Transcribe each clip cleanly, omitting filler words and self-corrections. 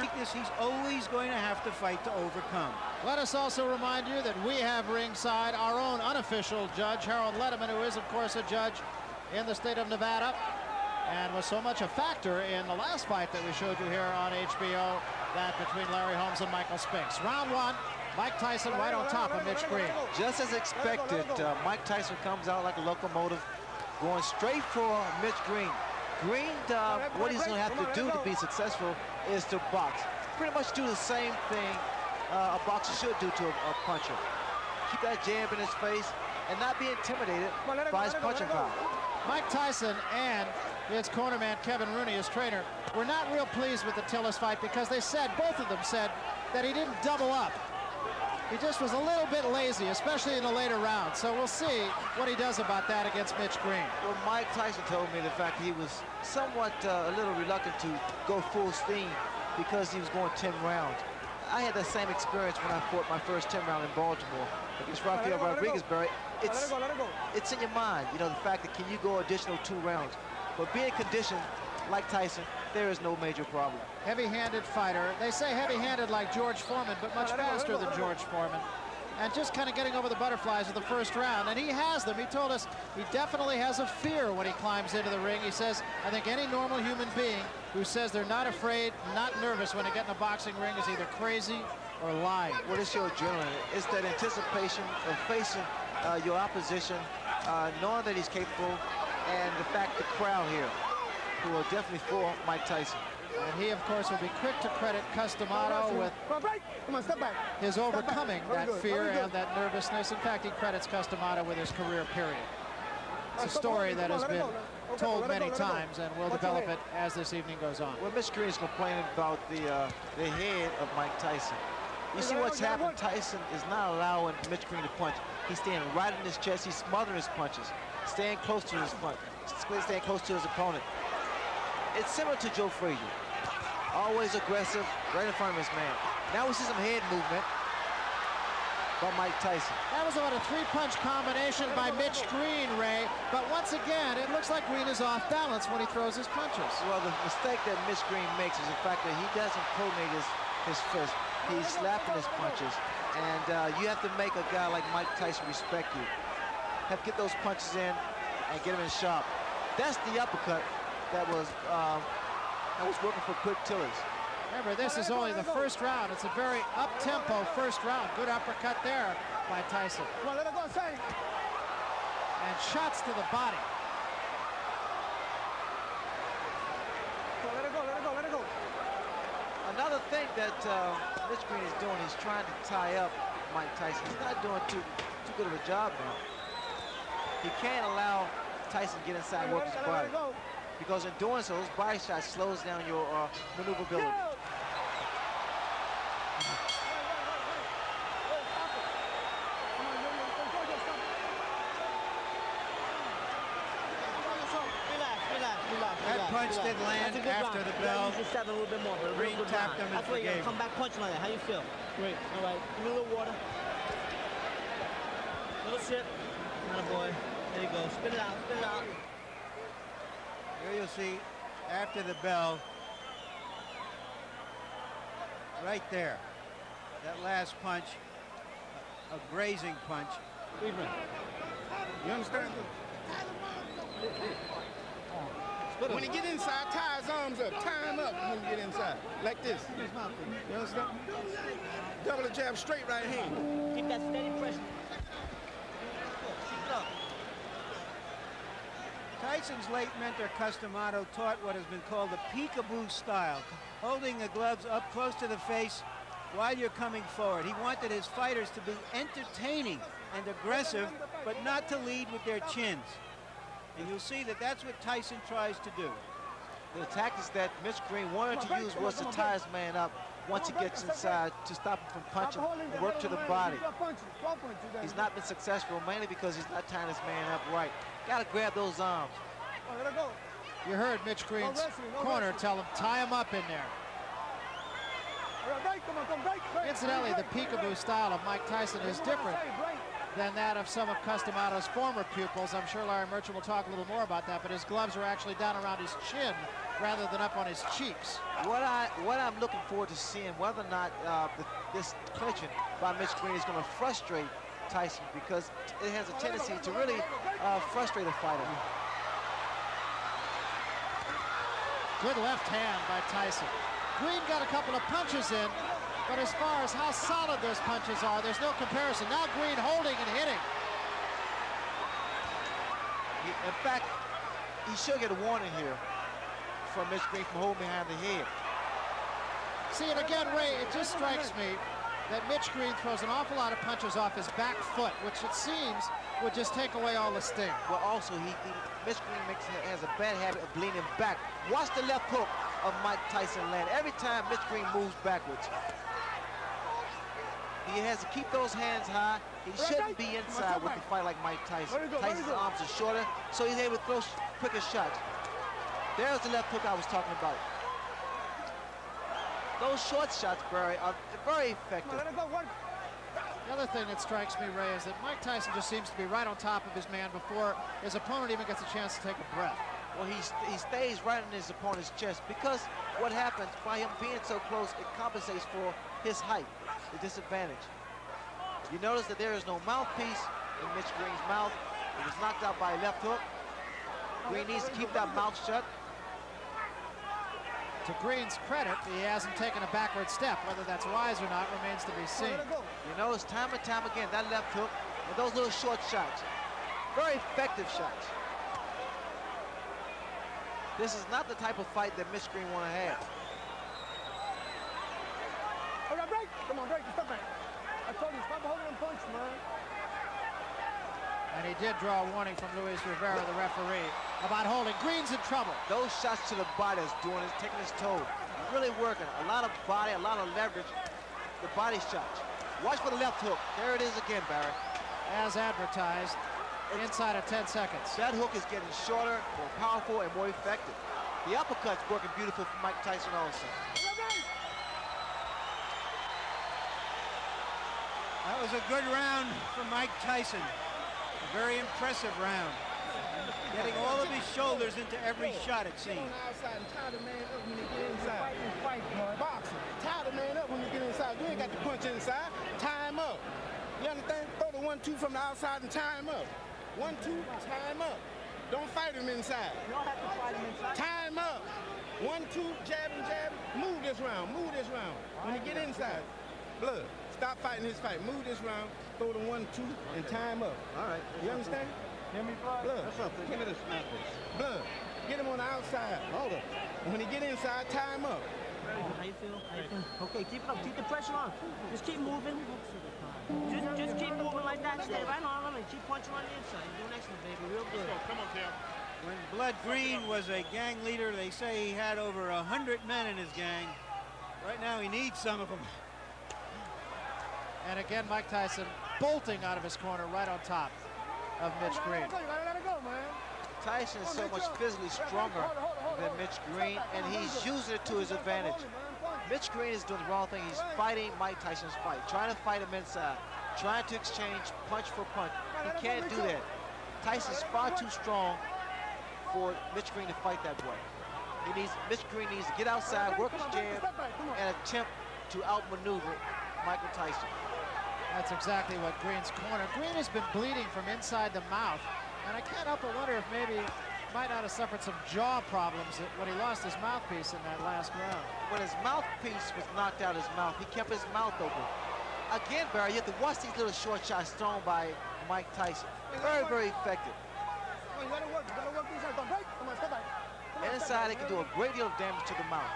weakness he's always going to have to fight to overcome. Let us also remind you that we have ringside our own unofficial judge, Harold Letterman, who is, of course, a judge in the state of Nevada and was so much a factor in the last fight that we showed you here on HBO, that between Larry Holmes and Michael Spinks. Round one, Mike Tyson right on top of Mitch Green. Just as expected, Mike Tyson comes out like a locomotive, going straight for Mitch Green. Green, what he's going to have to do to be successful is to box. Pretty much do the same thing a boxer should do to a puncher. Keep that jab in his face and not be intimidated by his punching power. Mike Tyson and his cornerman Kevin Rooney, his trainer, were not real pleased with the Tillis fight because they said, both of them said, that he didn't double up. He just was a little bit lazy, especially in the later rounds. So we'll see what he does about that against Mitch Green. Well, Mike Tyson told me the fact that he was somewhat a little reluctant to go full steam because he was going 10 rounds. I had that same experience when I fought my first 10 round in Baltimore against Rafael Rodriguez, Barry. It's in your mind, you know, the fact that can you go additional 2 rounds. But being conditioned like Tyson, there is no major problem. Heavy-handed fighter. They say heavy-handed like George Foreman, but much faster than George Foreman. And just kind of getting over the butterflies of the first round. And he has them. He told us he definitely has a fear when he climbs into the ring. He says, I think any normal human being who says they're not afraid, not nervous when they get in a boxing ring is either crazy or lying. What is your adrenaline? It's that anticipation of facing your opposition, knowing that he's capable, and the fact the crowd here who are definitely for Mike Tyson. And he, of course, will be quick to credit Customato with his overcoming that fear and that nervousness. In fact, he credits Customato with his career period. It's a story that has been told many times, and we'll develop it as this evening goes on. Well, Mitch Green is complaining about the head of Mike Tyson. You see what's happened? Tyson is not allowing Mitch Green to punch. He's staying right in his chest. He's smothering his punches, staying close to his punch, staying close to his opponent. It's similar to Joe Frazier. Always aggressive, right in front of his man. Now we see some head movement by Mike Tyson. That was about a 3-punch combination by Mitch Green, Ray. But once again, it looks like Green is off balance when he throws his punches. Well, the mistake that Mitch Green makes is the fact that he doesn't coordinate his fist. He's slapping his punches. And you have to make a guy like Mike Tyson respect you. Have to get those punches in and get him in sharp. That's the uppercut that was working for quick Tillis. Remember, this is only the first round. It's a very up-tempo first round. Good uppercut there by Tyson. And shots to the body. Another thing that Mitch Green is doing, he's trying to tie up Mike Tyson. He's not doing too good of a job now. He can't allow Tyson to get inside and work his body, because in doing so, those body shots slows down your maneuverability. That punch did land after the bell. Green tapped him and forgave him. Come back punch like that. How you feel? Great. All right. Give me a little water. Little sip. Boy. There you go. Spit it out. Spit it out. Here you'll see, after the bell, right there, that last punch, a grazing punch. You understand? When he get inside, tie his arms up, tie him up when he get inside, like this. You understand? Double the jab, straight right hand. Keep that steady pressure. Tyson's late mentor, Customato, taught what has been called the peekaboo style, holding the gloves up close to the face while you're coming forward. He wanted his fighters to be entertaining and aggressive, but not to lead with their chins. And you'll see that that's what Tyson tries to do. The tactics that Mitch Green wanted to use was to tie his man up once he gets inside, to stop him from punching and work to the body. He's not been successful, mainly because he's not tying his man up right. Got to grab those arms. You heard Mitch Green's corner tell him, tie him up in there. Incidentally, the peekaboo style of Mike Tyson is different than that of some of Customato's former pupils. I'm sure Larry Merchant will talk a little more about that, but his gloves are actually down around his chin rather than up on his cheeks. What I'm looking forward to seeing whether or not this clinching by Michigreen is going to frustrate Tyson, because it has a tendency to really frustrate a fighter. Good left hand by Tyson. Green got a couple of punches in, but as far as how solid those punches are, there's no comparison. Now Green holding and hitting. In fact, he should get a warning here from Michigreen from holding behind the head. See, and again, Ray, it just strikes me that Michigreen throws an awful lot of punches off his back foot, which it seems would just take away all the sting. Well, also, Michigreen has a bad habit of leaning back. Watch the left hook of Mike Tyson land. Every time Michigreen moves backwards, he has to keep those hands high. He shouldn't be inside with a fight like Mike Tyson. Tyson's arms are shorter, so he's able to throw quicker shots. There's the left hook I was talking about. Those short shots, Barry, are very effective. The other thing that strikes me, Ray, is that Mike Tyson just seems to be right on top of his man before his opponent even gets a chance to take a breath. Well, he stays right in his opponent's chest, because what happens by him being so close, it compensates for his height, the disadvantage. You notice that there is no mouthpiece in Mitch Green's mouth. He was knocked out by a left hook. Green needs to keep that mouth shut. To Green's credit, he hasn't taken a backward step. Whether that's wise or not remains to be seen. You notice time and time again, that left hook and those little short shots. Very effective shots. This is not the type of fight that Mitch Green want to have. Hold on, break. Come on, break. Stop back. I told you, stop holding them punch, man. And he did draw a warning from Luis Rivera, the referee, about holding. Green's in trouble. Those shots to the body is doing is taking his toll. Really working. A lot of body, a lot of leverage. The body shots. Watch for the left hook. There it is again, Barry. As advertised, inside of 10 seconds. That hook is getting shorter, more powerful, and more effective. The uppercut's working beautiful for Mike Tyson also. That was a good round for Mike Tyson. A very impressive round. Getting all of his shoulders into every shot, it seems. Get on the outside and tie the man up when you get inside. Boxing. Tie the man up when you get inside. You ain't got to punch inside. Tie him up. You understand? Throw the 1-2 from the outside and tie him up. 1-2, tie him up. Don't fight him inside. You don't have to fight him inside. Tie him up. 1-2, jab and jab. Move this round. Move this round. When you get inside. Blood. Stop fighting his fight. Move this round. Throw the 1-2 and tie him up. All right. You understand? Hear me, Blood? Blood. What's up? Give me this snap, please. Blood. Get him on the outside. Hold up. When he get inside, tie him up. How you feel? How you feel? Okay, keep it up. Keep the pressure on. Just keep moving. Just keep moving like that. Stay right on him and keep punching on the inside. You're doing excellent, baby. Real good. Come on, Tim. When Blood Green was a gang leader, they say he had over 100 men in his gang. Right now, he needs some of them. And again, Mike Tyson bolting out of his corner right on top of Mitch Green. Let it go, man. Tyson is so much physically stronger than Mitch Green, and he's using it to his advantage. Mitch Green is doing the wrong thing. He's fighting Mike Tyson's fight, trying to fight him inside, trying to exchange punch for punch. He can't do that. Tyson's far too strong for Mitch Green to fight that way. Mitch Green needs to get outside, work his jab, and attempt to outmaneuver Michael Tyson. That's exactly what Green's corner. Green has been bleeding from inside the mouth, and I can't help but wonder if maybe he might not have suffered some jaw problems when he lost his mouthpiece in that last round. When his mouthpiece was knocked out of his mouth, he kept his mouth open. Again, Barry, you have to watch these little short shots thrown by Mike Tyson. Very, very effective. Inside, it can do a great deal of damage to the mouth.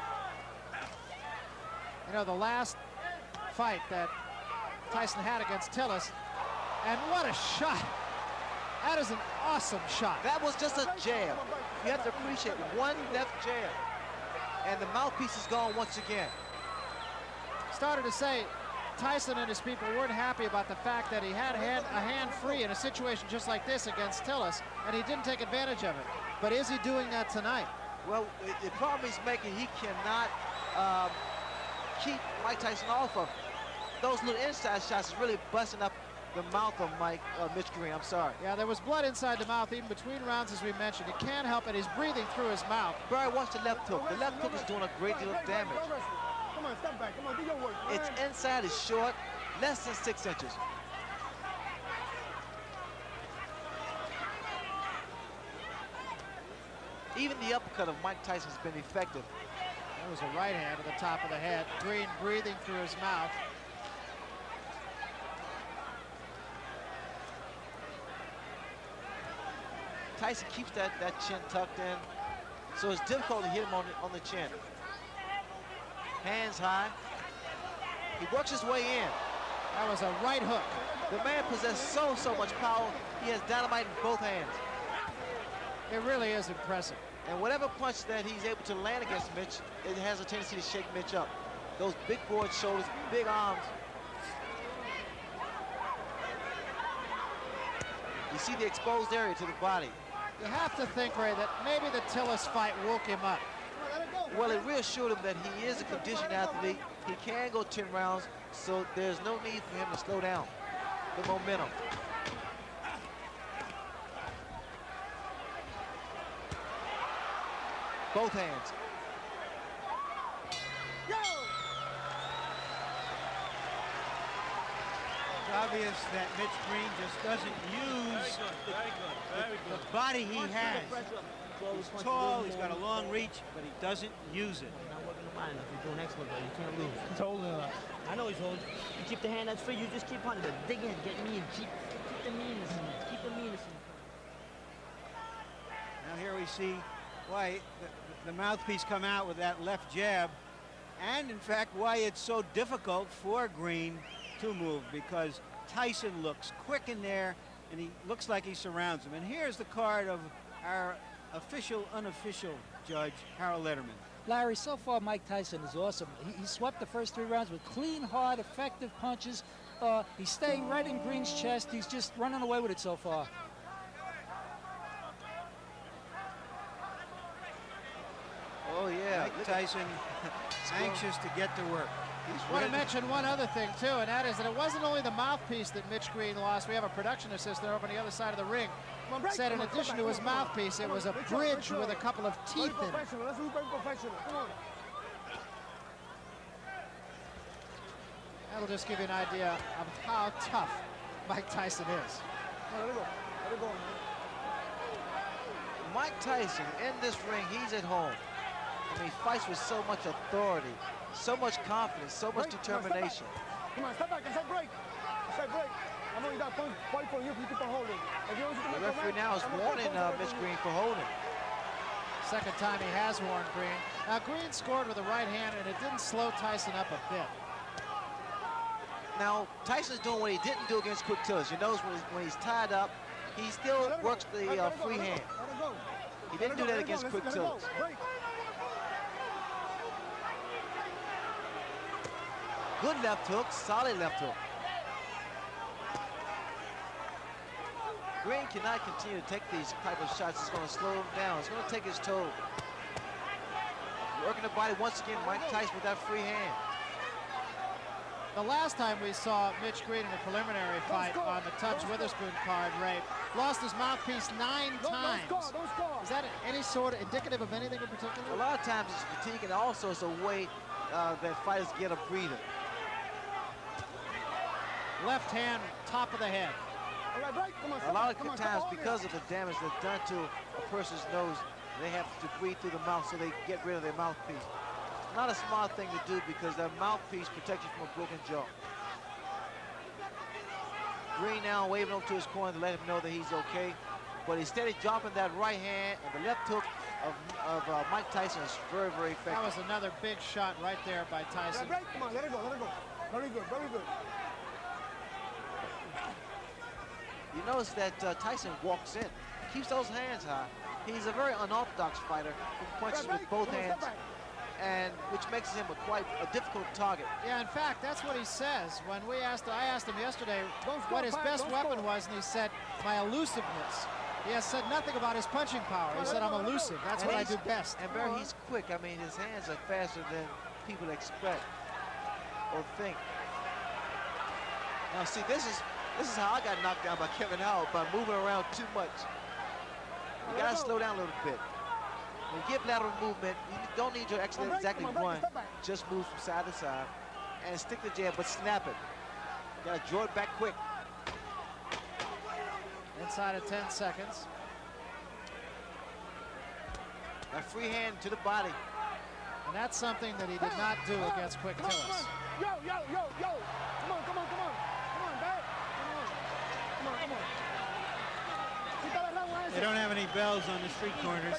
You know, the last fight that Tyson had against Tillis, and what a shot. That is an awesome shot. That was just a jab. You have to appreciate one left jab, and the mouthpiece is gone once again. Started to say Tyson and his people weren't happy about the fact that he had a hand free in a situation just like this against Tillis, and he didn't take advantage of it. But is he doing that tonight? Well, the problem he's making, he cannot keep Mike Tyson off of. Those little inside shots is really busting up the mouth of Michigreen. I'm sorry. Yeah, there was blood inside the mouth even between rounds, as we mentioned. He can't help it. He's breathing through his mouth. Barry, watch the left hook. The left hook is doing a great deal of damage. Come on, step back. Come on, do your work. Its inside is short, less than 6 inches. Even the uppercut of Mike Tyson has been effective. That was a right hand at the top of the head. Green breathing through his mouth. Tyson keeps that chin tucked in, so it's difficult to hit him on the chin. Hands high. He works his way in. That was a right hook. The man possesses so much power. He has dynamite in both hands. It really is impressive. And whatever punch that he's able to land against Mitch, it has a tendency to shake Mitch up. Those big broad shoulders, big arms. You see the exposed area to the body. You have to think, Ray, that maybe the Tillis fight woke him up. Well, it reassured him that he is a conditioned athlete. He can go 10 rounds, so there's no need for him to slow down the momentum. Both hands. It's obvious that Mitch Green just doesn't use the body he has. He's tall, he's got a long reach, but he doesn't use it. Not working the line enough. You're doing excellent, though. You can't lose. He's holding it up. I know he's holding. You keep the hand that's free. You just keep hunting. But dig in, get mean. Keep the meanness in it. Keep the meanness in it. Now here we see why the mouthpiece come out with that left jab, and in fact why it's so difficult for Green to move, because Tyson looks quick in there and he looks like he surrounds him. And here's the card of our unofficial judge, Harold Letterman. Larry, so far Mike Tyson is awesome. He swept the first 3 rounds with clean, hard, effective punches. He's staying right in Green's chest. He's just running away with it so far. Oh, yeah. Mike Tyson anxious to get to work. I want to mention one other thing, too, and that is that it wasn't only the mouthpiece that Mitch Green lost. We have a production assistant over on the other side of the ring. Said in addition to his mouthpiece, it was a bridge with a couple of teeth in it. Let's move professional. Come on. That'll just give you an idea of how tough Mike Tyson is. Let it go. Mike Tyson, in this ring, he's at home. I mean, he fights with so much authority, so much confidence, so much determination. Come on, step back and say break. Say break. I know you got punch, fight for you, keep on holding. The referee now is warning Mitch Green for holding. Second time he has warned Green. Now, Green scored with a right hand, and it didn't slow Tyson up a bit. Now, Tyson's doing what he didn't do against Quick Tillis. You notice when he's tied up, he still works the free hand. He didn't do that against Quick Tillis. Good left hook, solid left hook. Green cannot continue to take these type of shots. It's going to slow him down. It's going to take his toll. Working the body once again, Mike Tyson with that free hand. The last time we saw Mitch Green in a preliminary fight on the Tubbs Witherspoon card, Ray, lost his mouthpiece 9 times. Is that any sort of indicative of anything in particular? A lot of times it's fatigue, and also it's a way that fighters get a breather. Left hand, top of the head. A lot of times, because of the damage that's done to a person's nose, they have to breathe through the mouth, so they get rid of their mouthpiece. Not a smart thing to do, because that mouthpiece protects you from a broken jaw. Green now waving over to his corner to let him know that he's okay, but he's steady dropping that right hand, and the left hook of Mike Tyson is very, very effective. That was another big shot right there by Tyson. Come on, let it go. Very good. You notice that Tyson walks in, keeps those hands high. He's a very unorthodox fighter who punches with both hands, and which makes him quite a difficult target. Yeah, in fact, that's what he says. When I asked him yesterday what his best weapon was, and he said, my elusiveness. He has said nothing about his punching power. He said, I'm elusive. That's what I do best. And Barry, he's quick. I mean, his hands are faster than people expect or think. Now, see, this is This is how I got knocked down by Kevin Howard, by moving around too much. You gotta slow down a little bit. When you get lateral movement, you don't need to actually exactly run. Just move from side to side and stick the jab, but snap it. You gotta draw it back quick. Inside of 10 seconds. A free hand to the body. And that's something that he did not do against Quick Tillis. Yo, yo, yo, yo. Come on, come on, come on. Come on, babe. Come on, come on. They don't have any bells on the street corners.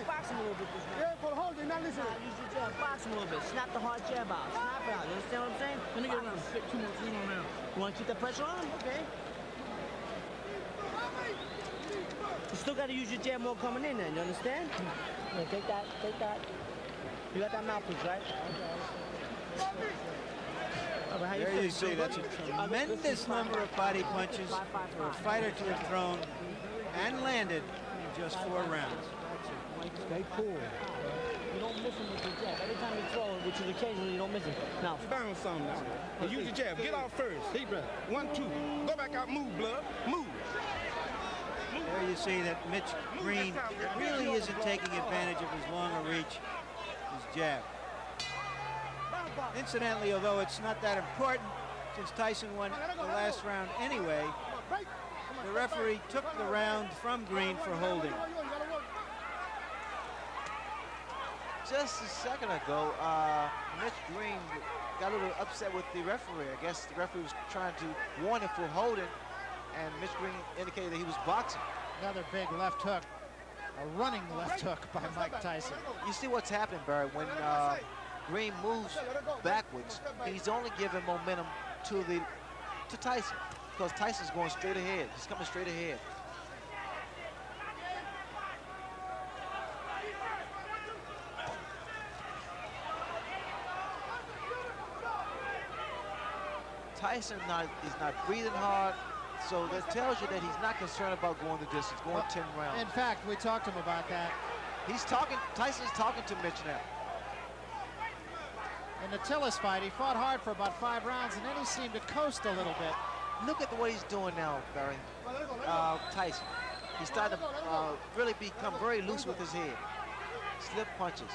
Box him a little bit this way. Yeah, for the holding, now listen. Use your jab, box him a little bit. Snap the hard jab out. Snap it out. You understand what I'm saying? Let me get around 2 more rounds. You want to keep that pressure on him? Okay. You still got to use your jab more coming in there. You understand? Yeah, take that. Take that. You got that mouthpiece, right? There you see, that's a tremendous number of body punches for a fighter to have thrown and landed in just 4 rounds. Stay cool. You don't miss him with your jab. Every time you throw, which is occasionally, you don't miss him. Now, Bounce something now. And use your jab. Get off first. Deep breath. 1, 2. Go back out. Move, blood. Move. There you see that Mitch Green really isn't taking advantage of his longer reach, his jab. Incidentally, although it's not that important, since Tyson won the last round anyway, the referee took the round from Green for holding. Just a second ago, Mitch Green got a little upset with the referee. I guess the referee was trying to warn him for holding, and Mitch Green indicated that he was boxing. Another big left hook, a running left hook by Mike Tyson. You see what's happening, Barry, when Green moves backwards, he's only giving momentum to Tyson, because Tyson's going straight ahead. He's coming straight ahead. Tyson is not breathing hard, so that tells you that he's not concerned about going the distance, going 10 rounds. In fact, we talked to him about that. Tyson's talking to Mitch now. In the Tillis fight, he fought hard for about 5 rounds, and then he seemed to coast a little bit. Look at what he's doing now, Barry. Tyson. He's starting to really become very loose with his head. Slip punches.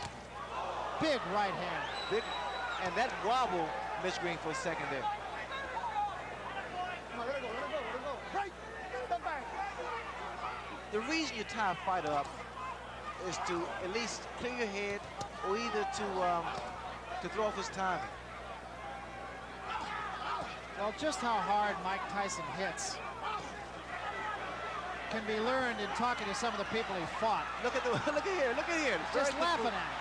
Big right hand. Big, and that wobble Mitch Green for a second there. The reason you tie a fighter up is to at least clear your head, or either to throw off his timing. Well, just how hard Mike Tyson hits can be learned in talking to some of the people he fought. Look at here. Just laughing at him.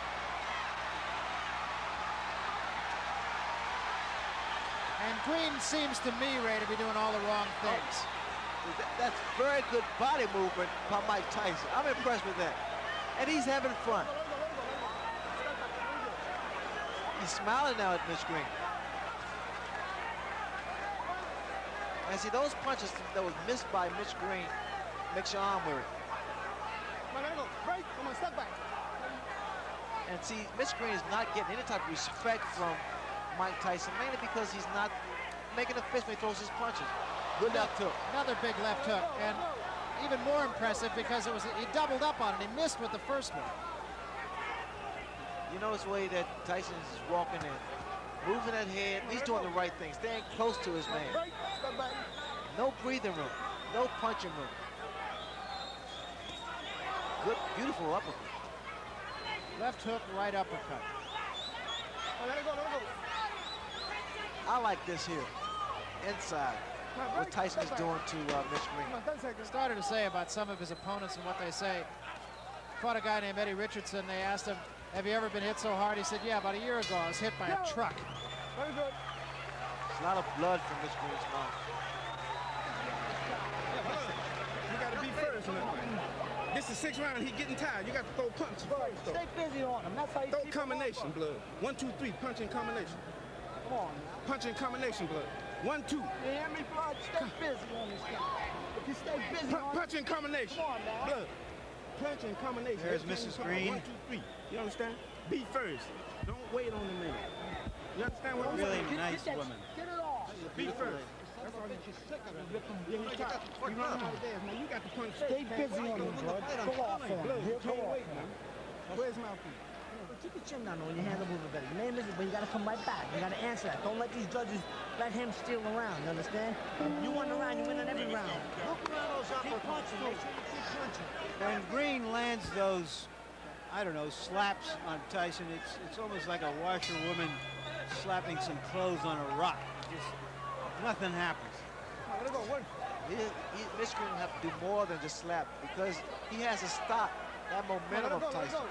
And Green seems to me, Ray, to be doing all the wrong things. That's very good body movement by Mike Tyson. I'm impressed with that. And he's having fun. He's smiling now at Mitch Green. And see, those punches that was missed by Mitch Green makes your arm weary. And see, Mitch Green is not getting any type of respect from Mike Tyson, mainly because he's not making a fist when he throws his punches. Good left hook. Another big left hook, and even more impressive because he doubled up on it. He missed with the first one. You notice the way that Tyson is walking in, moving that head. He's doing the right thing, staying close to his man. No breathing room, no punching room. Good, beautiful uppercut. Left hook, right uppercut. I like this here, inside. What Tyson is doing to Mitch Green. Started to say about some of his opponents and what they say. Fought a guy named Eddie Richardson. They asked him, have you ever been hit so hard? He said, yeah, about a year ago, I was hit by a truck. There's a lot of blood from Mitch Green's mouth. You got to be first. This is 6th round. He's getting tired. You got to throw punches. stay busy on him. That's how you Throw keep combination, blood. 1, 2, 3. Punch in combination. Come on now. Punch in combination, blood. 1, 2. You hear me, blood? Stay busy on this guy. If you stay busy on Punch in combination. Come on now. Blood. Punch in combination. There's Mrs. Green. 1, 2, 3. You understand? Be first. Don't wait on the man. You understand what I'm Really saying? nice woman. Get it off. Be first. That's all you just stick. Yeah, you got to run out of there, man. You got to punch. Stay busy on him, bro. Go off on him. Go off, man. Where's mouthpiece? Keep your chin down when your hands are moving better. Your name is, but you got to come right back. You got to answer that. Don't let these judges let him steal around. You understand? You win the round, you win on every round. Look around those upper punches. Make sure you keep punching. When Green lands those, I don't know, slaps on Tyson, it's almost like a washerwoman slapping some clothes on a rock. Just nothing happens. Michigan have to do more than just slap because he has to stop that momentum of Tyson.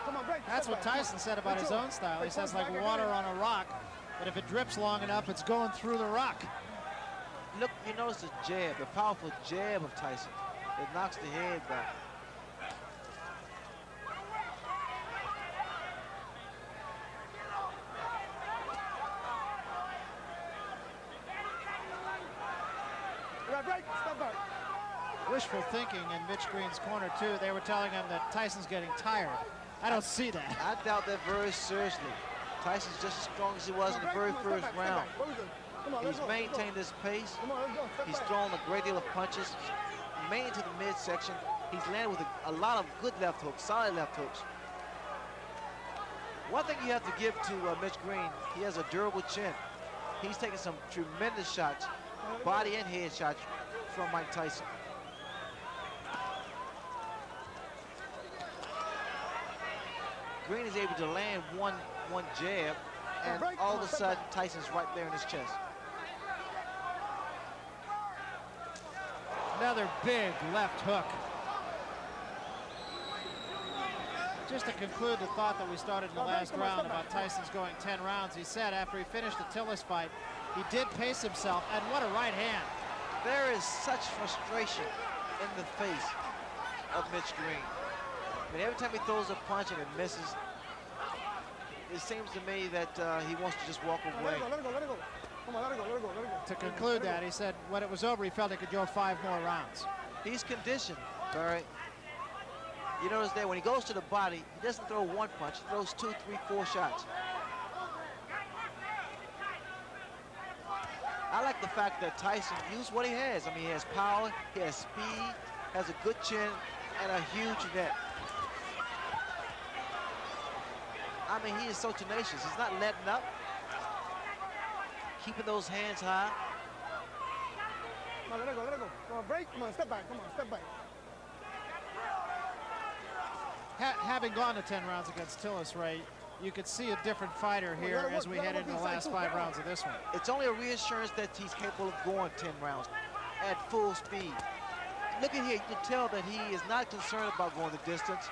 Come on, break. That's what Tyson said about his own style. He says like water on a rock, but if it drips long enough, it's going through the rock. Look, you notice the jab, the powerful jab of Tyson. It knocks the head back. Break. Step back. Wishful thinking in Mitch Green's corner, too. They were telling him that Tyson's getting tired. I don't see that. I doubt that very seriously. Tyson's just as strong as he was in the very first round. He's maintained this pace. He's thrown a great deal of punches, mainly to the midsection. He's landed with a lot of good left hooks, solid left hooks. One thing you have to give to Mitch Green, he has a durable chin. He's taking some tremendous shots, body and head shots from Mike Tyson. Green is able to land one jab, and all of a sudden, Tyson's right there in his chest. Another big left hook. Just to conclude the thought that we started in the last round about Tyson's going 10 rounds, he said after he finished the Tillis fight, he did pace himself, and what a right hand. There is such frustration in the face of Mitch Green. I mean, every time he throws a punch and it misses, it seems to me that he wants to just walk away. Let it go. Come on, let it go. To conclude that, he said when it was over, he felt he could go 5 more rounds. He's conditioned, Barry. You notice that when he goes to the body, he doesn't throw one punch, he throws 2, 3, 4 shots. I like the fact that Tyson used what he has. I mean, he has power, he has speed, has a good chin, and a huge neck. I mean, he is so tenacious. He's not letting up. Keeping those hands high. Come on, let it go. Come on, break. Come on, step back. Having gone to 10 rounds against Tillis, Ray, you could see a different fighter here as we head into the last 5 rounds of this one. It's only a reassurance that he's capable of going 10 rounds at full speed. Look at here, you can tell that he is not concerned about going the distance,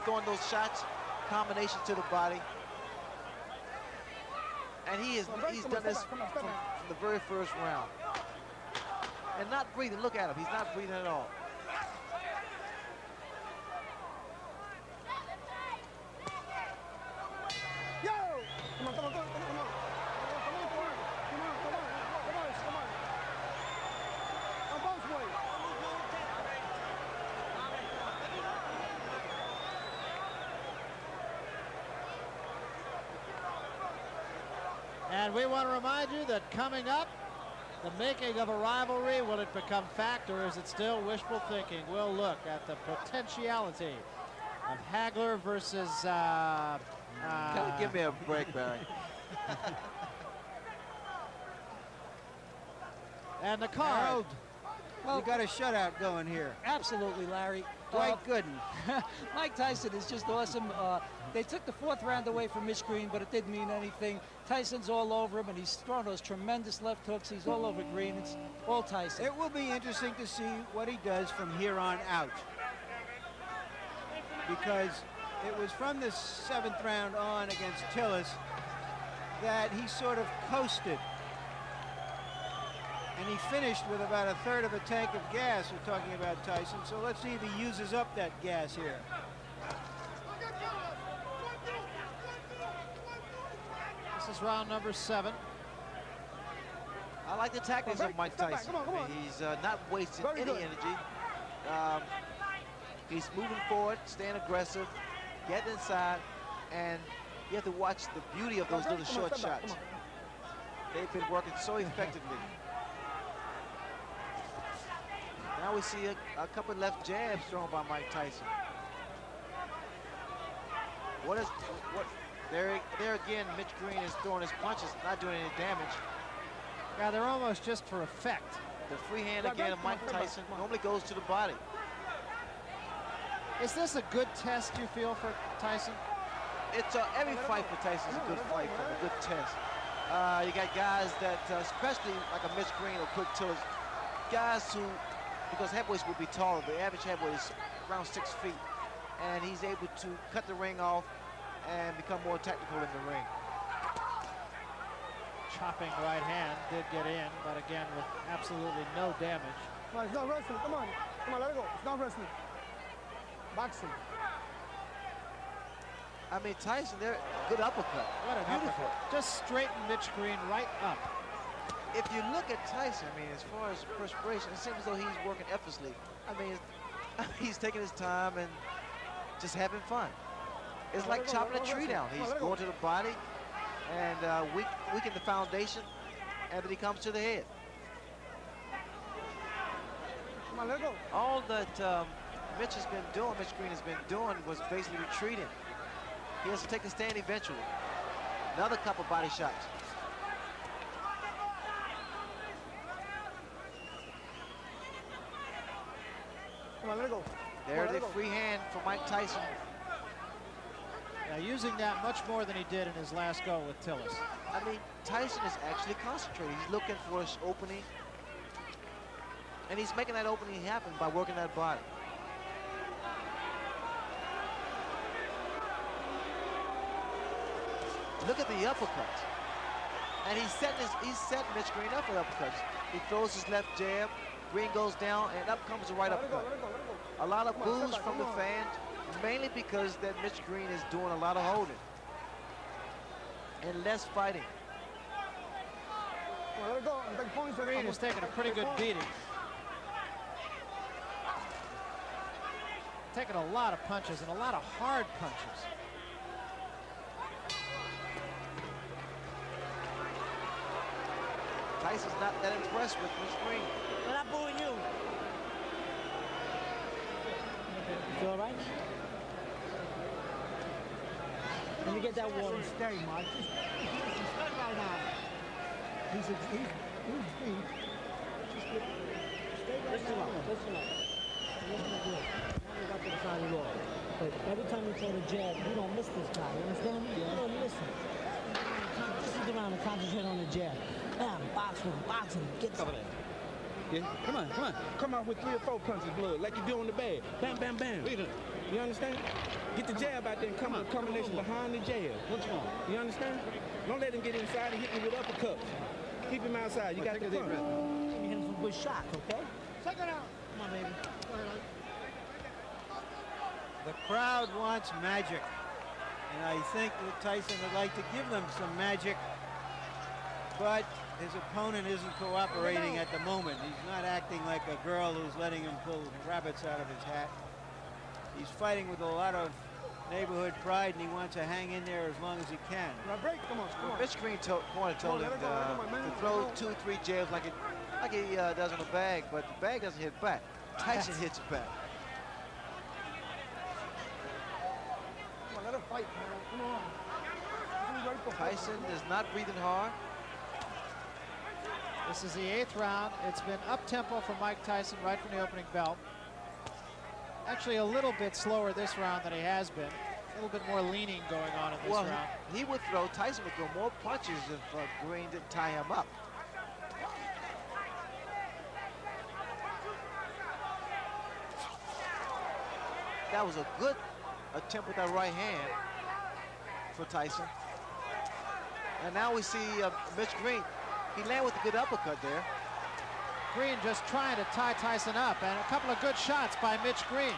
throwing those shots, combination to the body. And he's done this from the very first round. And not breathing, look at him, he's not breathing at all. Yo! Come on. On both ways. And we want to remind you that coming up, the making of a rivalry, will it become fact or is it still wishful thinking? We'll look at the potentiality of Hagler versus... Give me a break, Barry. And the card. Harold, you got a shutout going here. Absolutely, Larry. Dwight Gooden. Mike Tyson is just awesome. They took the 4th round away from Mitch Green, but it didn't mean anything. Tyson's all over him, and he's throwing those tremendous left hooks. He's all over Green. It's all Tyson. It will be interesting to see what he does from here on out. Because it was from the 7th round on against Tillis that he sort of coasted. And he finished with about 1/3 of a tank of gas. We're talking about Tyson. So let's see if he uses up that gas here. This is round number 7. I like the tactics of Mike Tyson. Come on. He's not wasting any energy. He's moving forward, staying aggressive, getting inside, and you have to watch the beauty of those little short shots. they've been working so effectively. Now we see a couple left jabs thrown by Mike Tyson. There again, Mitch Green is throwing his punches, not doing any damage. Yeah, they're almost just for effect. The free hand again of Mike Tyson normally goes to the body. Is this a good test, you feel, for Tyson? It's every fight for Tyson is a good fight for him, a good test. You got guys that, especially like a Mitch Green or Quick Tillers, guys who, because heavyweights will be taller, the average heavyweight is around 6 feet, and he's able to cut the ring off and become more technical in the ring. Chopping right hand did get in, but again with absolutely no damage. Come on, it's not wrestling. Come on, let it go. It's not wrestling. Boxing. I mean, Tyson, they're good uppercut. What an uppercut. Just straighten Mitch Green right up. If you look at Tyson, I mean, as far as perspiration, it seems as though he's working effortlessly. I mean, he's taking his time and just having fun. It's like chopping a tree down. He's going to the body and weaken the foundation, and then he comes to the head. Come on, let go. All that Mitch Green has been doing was basically retreating. He has to take a stand eventually. Another couple body shots. Come on, let it go. There's the free hand for Mike Tyson. Yeah, using that much more than he did in his last go with Tillis. I mean, Tyson is actually concentrating. He's looking for his opening. And he's making that opening happen by working that body. Look at the uppercuts. And he's setting Mitch Green up for uppercuts. He throws his left jab, Green goes down, and up comes the right uppercut. A lot of boos from the fans, mainly because that Mitch Green is doing a lot of holding and less fighting. Green is taking a pretty good beating. Taking a lot of punches and a lot of hard punches. Tyson's not that impressed with Mitch Green. We're not booing you. You all right? Let me get that water. Stay, Mike. He's stuck right now. He's stay right Listen up. Listen good. Now we got to the side of the law. But every time you throw the jab, you don't miss this guy. You understand me? You don't miss him. Just sit around and concentrate on the jab. Bam, box him, get some. Yeah, come on. Come out with 3 or 4 punches, blood, like you do on the bag. Bam, bam, bam. You understand? Get the jab out there and come with a combination behind the jab. You understand? Don't let him get inside and hit you with uppercuts. Keep him outside. You got the punch. You hit him some good shots, okay? Check it out. Come on, baby. The crowd wants magic, and I think that Tyson would like to give them some magic, but his opponent isn't cooperating at the moment. He's not acting like a girl who's letting him pull rabbits out of his hat. He's fighting with a lot of neighborhood pride, and he wants to hang in there as long as he can. Come on. Mitch Green told him to throw 2 or 3 jabs like he does on the bag, but the bag doesn't hit back. Tyson hits it back. Come on, let him fight, man. Come on. Tyson is not breathing hard. This is the 8th round. It's been up-tempo for Mike Tyson right from the opening bell. Actually, a little bit slower this round than he has been. A little bit more leaning going on in this round. Tyson would throw more punches if Green didn't tie him up. That was a good attempt with that right hand for Tyson. And now we see Mitch Green. He landed with a good uppercut there. Green just trying to tie Tyson up, and a couple of good shots by Mitch Green.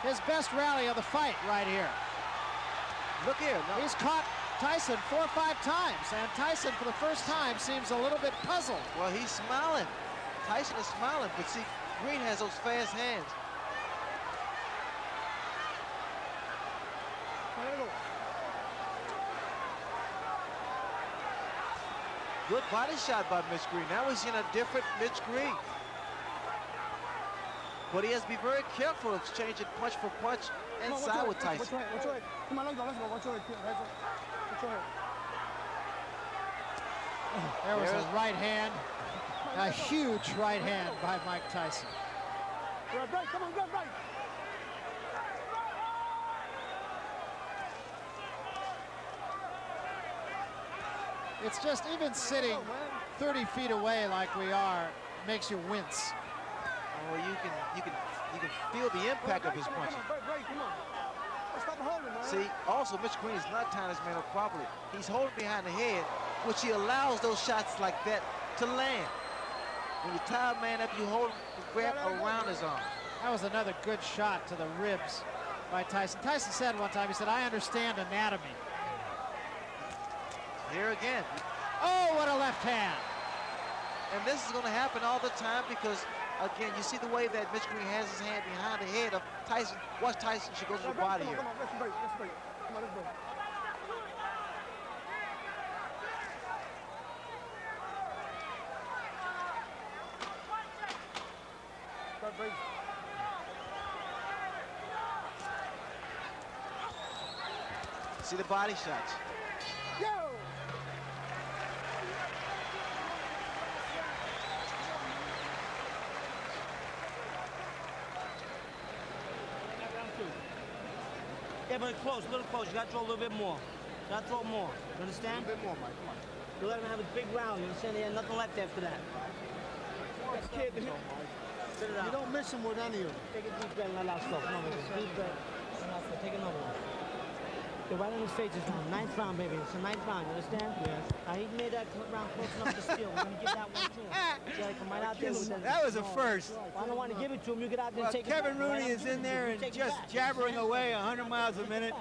His best rally of the fight right here. Look here. No. He's caught Tyson 4 or 5 times, and Tyson for the first time seems a little bit puzzled. Well, he's smiling. Tyson is smiling, but see, Green has those fast hands. Good body shot by Michigreen. Now we're seeing a different Michigreen. But he has to be very careful of changing punch for punch inside with Tyson. Watch your head. Come on, let's go. Watch your head. Watch your head. There was a right hand, a huge right hand by Mike Tyson. Right, come on, right. It's just even sitting 30 feet away like we are makes you wince. Oh, you can feel the impact of his punch. Come on. Stop holding, man. See, also Michigreen is not tying his man up properly. He's holding behind the head, which he allows those shots like that to land. When you tie a man up, you hold the grab around his arm. That was another good shot to the ribs by Tyson. Tyson said one time, he said, "I understand anatomy." Here again. Oh, what a left hand. And this is going to happen all the time because, again, you see the way that Michigreen has his hand behind the head of Tyson. Watch Tyson, she goes to the body here. Come on, let's break. Come on, let's break. Break. See the body shots. Yo! Yeah, but close, a little close. You gotta throw a little bit more. You gotta throw more. You understand? A little bit more, Mike. Come on. You let him have a big round. You understand? He had nothing left after that. Kid, Spit it out. you don't miss him with any of them. Take a deep breath and let out stuff. Come on, baby. Deep breath. And out stuff. Take another one. Get right in his face this round. Ninth round, baby. It's a ninth round. You understand? Yes. He made that round close enough to steal. We're gonna give that one to him. See how he come right out there with that. That was a first. I don't want to give it to him. You get out there Well, and take Kevin it back. Rooney is in there and just jabbering away 100 miles a minute.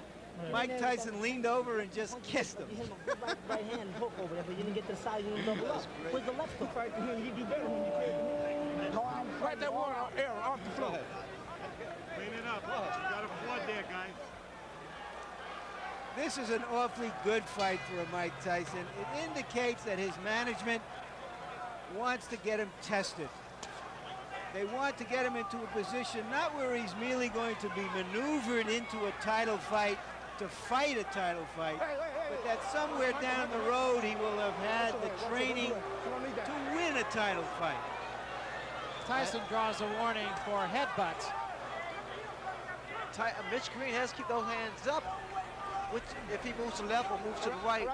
Mike Tyson leaned over and just kissed him. You hit him with right hand hook over there, but you didn't get to the side. You didn't double up. Where's the left hook? Right here. You do better when you can. Right that water air off the floor. Clean it up. You got a flood there, guys. This is an awfully good fight for Mike Tyson. It indicates that his management wants to get him tested. They want to get him into a position not where he's merely going to be maneuvered into a title fight to fight a title fight, but that somewhere down the road he will have had the training to win a title fight. Tyson draws a warning for headbutts. Michigreen has to keep those hands up, which if he moves to the left or moves to the right,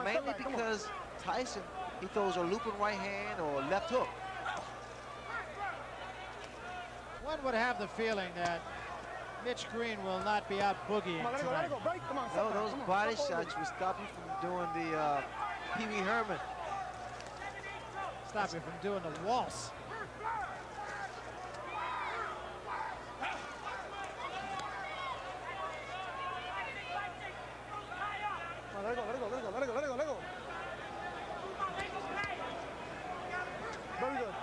mainly because Tyson, he throws a looping right hand or a left hook. One would have the feeling that Michigreen will not be out boogieing tonight. No, those body shots will stop you from doing the Pee Wee Herman. Stop you from doing the waltz. Let it go. Very good.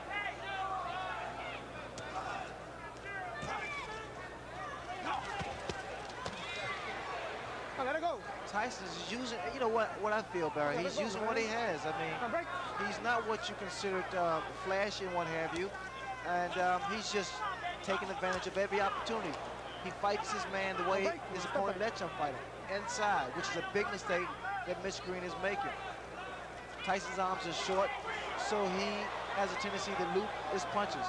Let it go. Tyson is using, you know what I feel, Barry, he's using what he has. I mean, he's not what you considered flashy and what have you. And he's just taking advantage of every opportunity. He fights his man the way his opponent lets him fight him, inside, which is a big mistake that Michigreen is making. Tyson's arms are short, so he has a tendency to loop his punches.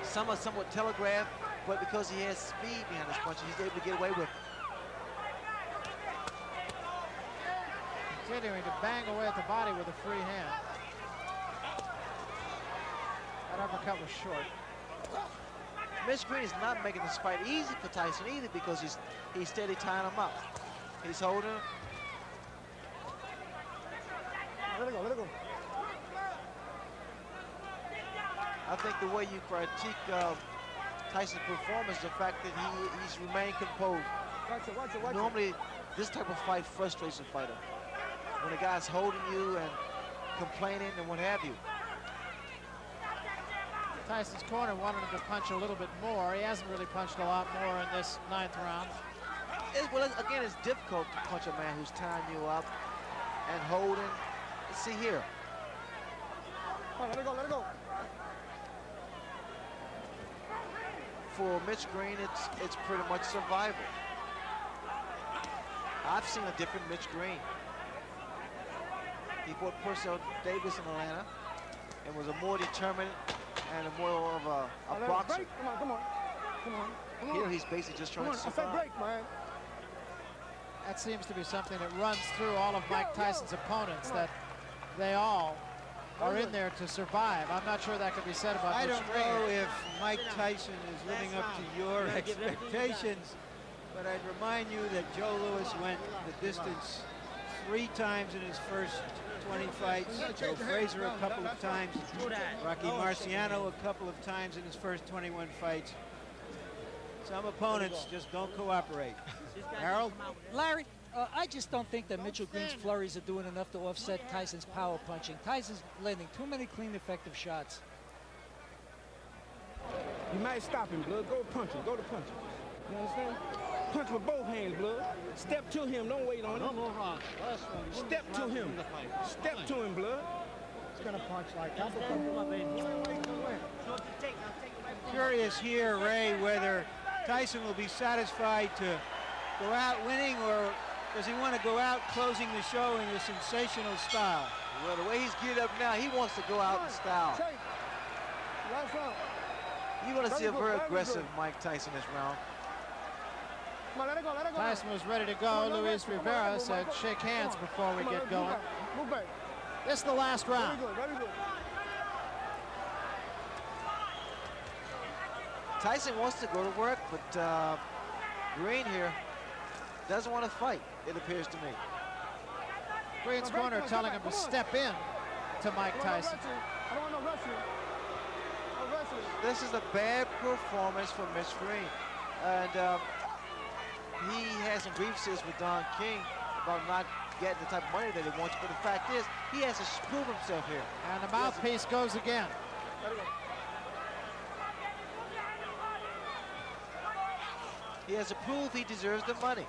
Some are somewhat telegraphed, but because he has speed behind his punches, he's able to get away with it. Continuing to bang away at the body with a free hand. That uppercut was short. Michigreen is not making this fight easy for Tyson either because he's steady tying him up. He's holding him. Let it go. I think the way you critique Tyson's performance is the fact that he's remained composed. Watch it. Normally, this type of fight frustrates a fighter. When a guy's holding you and complaining and what have you. Tyson's corner wanted him to punch a little bit more. He hasn't really punched a lot more in this 9th round. Again, it's difficult to punch a man who's tying you up and holding. see here. Oh, let it go, let it go. For Michigreen, it's pretty much survival. I've seen a different Michigreen. He fought Purcell Davis in Atlanta and was a more determined and a more of a boxer. Break. Come on, come on. Come on. Come on. Here he's basically just trying to survive. I said break, man. That seems to be something that runs through all of Mike Tyson's opponents, that they all are in there to survive. I'm not sure that could be said about I don't Michigreen. know if Mike Tyson is living up to your expectations, but I'd remind you that Joe Louis went the distance 3 times in his first 20 fights. Joe Frazier a couple of times. Rocky Marciano a couple of times in his first 21 fights. Some opponents just don't cooperate. Harold? Larry, I just don't think that Michigreen's flurries are doing enough to offset Tyson's power punching. Tyson's landing too many clean, effective shots. You might stop him, blood. Go punch him. Go to punch him. You understand? Punch with both hands, blood. Step to him. Don't wait on him. Step to him. Step to him, blood. He's gonna punch like that. Curious here, Ray, whether Tyson will be satisfied to go out winning, or does he want to go out closing the show in a sensational style? Well, the way he's geared up now, he wants to go out in style. You're going to see a very aggressive Mike Tyson this round. Come on, let it go, let it go. Tyson was ready to go. Luis Rivera said shake hands before we get going. Move back. This is the last round. Very good, very good. Tyson wants to go to work, but Green here doesn't want to fight, it appears to me. Green's corner telling him to step in to Mike Tyson. I don't want no wrestling. No wrestling. This is a bad performance for Mitch Green. And he has some grievances with Don King about not getting the type of money that he wants. But the fact is, he has to prove himself here. And the mouthpiece goes again. He has to prove he deserves the money.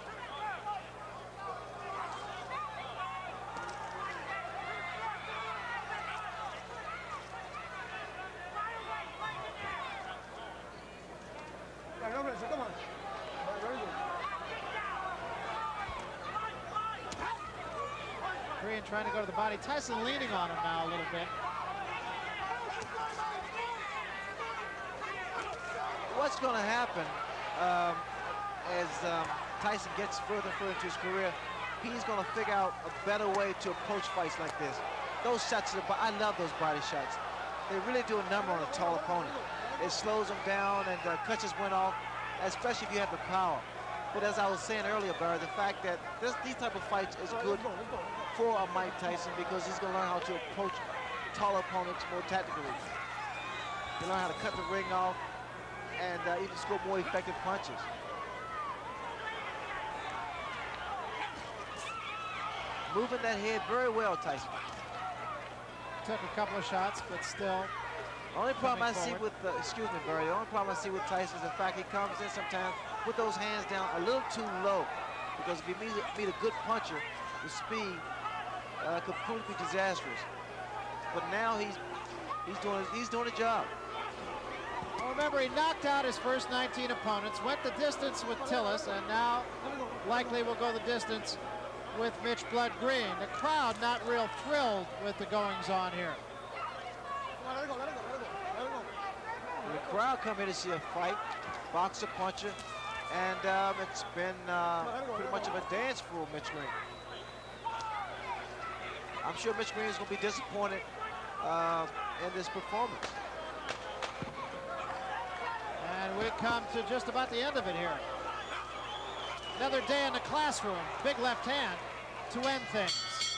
Come on. Green trying to go to the body. Tyson leaning on him now a little bit. What's going to happen as Tyson gets further and further into his career, he's going to figure out a better way to approach fights like this. Those shots, I love those body shots. They really do a number on a tall opponent. It slows them down and cuts his wind off, especially if you have the power. But as I was saying earlier, Barry, the fact that these type of fights is good for a Mike Tyson because he's going to learn how to approach tall opponents more tactically. He'll learn how to cut the ring off and even score more effective punches. Moving that head very well, Tyson. Took a couple of shots, but still. The only problem I see with, excuse me, Barry, the only problem I see with Tyson is the fact he comes in sometimes with those hands down a little too low. Because if you meet a good puncher, the speed could prove to be disastrous. But now he's doing a job. Well, remember, he knocked out his first 19 opponents, went the distance with Tillis, and now likely will go the distance with Mitch Blood Green. The crowd not real thrilled with the goings-on here. The crowd come here to see a fight, boxer, puncher, and it's been pretty much of a dance for Mitch Green. I'm sure Mitch Green is going to be disappointed in this performance. And we come to just about the end of it here. Another day in the classroom. Big left hand to end things.